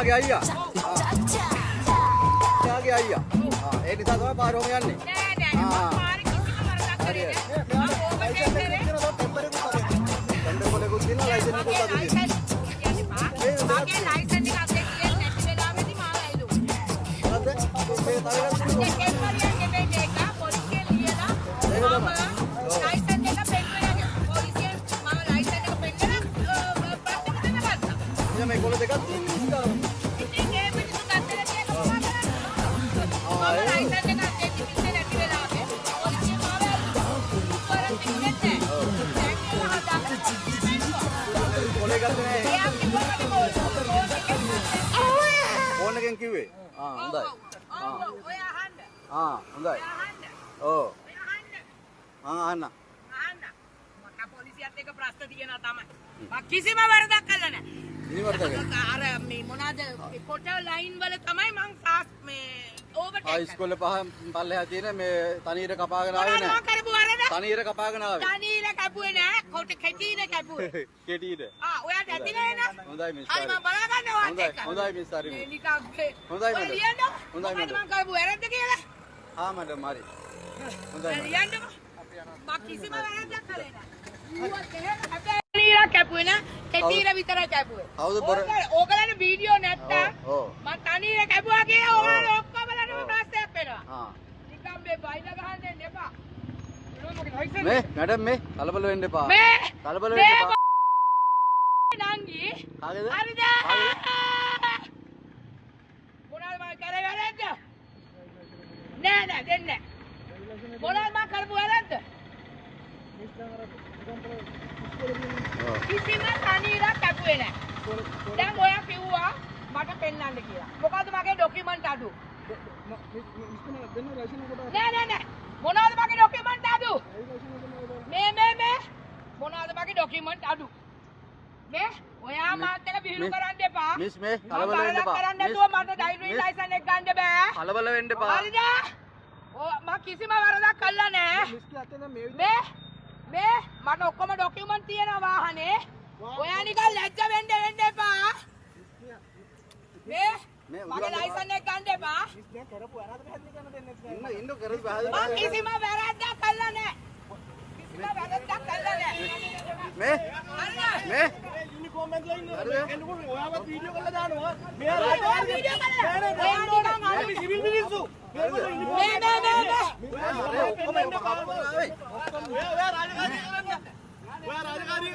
එයාගේ අයියා. එයාගේ අයියා. ඒ නිසා තමයි පාර ඔහම යන්නේ. නෑ නෑ මම පාරේ කිසිම වරදක් කරේ නෑ. මම ඕකට ටෙන්ඩර් කොලෙකුත් දිනවා ලයිසන් එකකුත් අද දිනවා. මගේ ලයිසන් එක අද කියන්නේ නැති වෙලාවෙදි මාව ඇයිලු. මොකද? මේ තරගයක් ඒකෙන් පරියන්ගේ මේ දෙක පොලිසියෙන් ලියලා මම ලයිසන් එක පෙන්වලා පොලිසියෙන් මම ලයිසන් එක පෙන්වලා ප්‍රශ්න දෙන්න ගත්තා. ඉතින් මේ කොළ දෙකක් තියෙනවා. ඉතින් ඒ මිනිස්සු ගත්තලා තියෙන මොකක්ද? මම ලයිසන් එක අද කිව්වේ නැති වෙලාවේ පොලිසියෙන් මාව ඇයිලු. වරන් තිබුණේ නැහැ. දැන් ඒවා හදාගන්න කොලේ ගත්තේ නැහැ. එයා කිව්වා ෆෝන් එකෙන් කිව්වේ. හොඳයි. ඔය අහන්න. හොඳයි. අහන්න. ඔව්. ඔය අහන්න. අහන්න. අහන්න. මට පොලිසියත් එක්ක ප්‍රශ්න තියෙනවා තමයි. මම කිසිම වරදක් කළා නැහැ. නිවර්තක. අර මේ මොනවාද කොට ලයින් වල තමයි මං මේ ඕවර්ටේක් ඉස්කෝලේ පල්ලෙහා තියෙන මේ තනීර කපාගෙන ආවේ මොනවද නැහැ. මං කරපු වරද? තනීර කපාගෙන ආවේ. තනීර කැපුවේ නෑ. කොට කෙටීර කැපුවේ. කෙටීද? ඔයාට ඇතිනේ නේද? හොඳයි මිස්. හරි මම බලා ගන්නවා හොඳයි. ඒක. හොඳයි මිස් හරි. මේ නිකන් හොඳයි මඩම්. හොඳයි මම කරපු වැරද්ද කියලා. මඩම් හරි. හොඳයි. ලියන්නකො. මම කිසිම වැරද්දක් කළේ නෑ. ඌවත් එහෙම තනීර කැපුවේ නෑ. කෙටීර විතරයි කැපුවේ. කවුද බොර? ඕගලන්ට වීඩියෝ නැත්තම් ඔව්. මම තනීර කැපුවා කියලා ඕගලන්ට ඔක්කොමලටම ප්‍රශ්නයක් වෙනවා. නිකන් මේ බයිලා ගහන්න දෙන්න එපා. මේ මැඩම් මේ කලබල වෙන්න එපා. මේ කලබල වෙන්න එපා. නංගි කාගේද? හරිද? මොනවද මම කරේ වැරද්ද? නෑ නෑ දෙන්නේ නෑ. මොනවද මම කරපු වැරද්ද? කිසිම තනීරක් කැපුවේ නෑ. දැන් ඔයා කිව්වා මට පෙන්නන්න කියලා. මොකද්ද මගේ ડોකියුමන්ට් අඩු? නෑ නෑ නෑ. මොනවද මගේ ડોකියුමන්ට් අඩු? මේ මොනවද මගේ ડોකියුමන්ට් අඩු? මේ ඔයා මාත් එක විහිළු කරන්න එපා. මිස් මේ කලබල වෙන්න එපා. කරන්න නැතුව මට ඩ්‍රයිවිං ලයිසන් එක ගන්න බෑ. කලබල වෙන්න එපා. හරිද? මම කිසිම වරදක් කළා නෑ. මේ මට ඔක්කොම ડોකියුමන්ට් තියෙනවා වාහනේ. ඔයා නිකන් ලැජ්ජ වෙන්න එපා. මේ මගේ ලයිසන් එක ගන්න එපා. ඉන්න කරදි බහද මම කිසිම වැරද්දක් කළා නෑ. කිසිම වැරද්දක් කළා නෑ. මේ මේ යුනිෆෝම් එකේ ඉන්න එන්නකොට ඔයාවත් වීඩියෝ කරලා දානවා. ඔයා වීඩියෝ කරලා. ඔයා නිකන් අපි සිවිල් මිනිස්සු. මේ ඔක්කොම කපාගෙන ආවේ. ඔයා රාජකාරී කරන්න. ඔයා රාජකාරී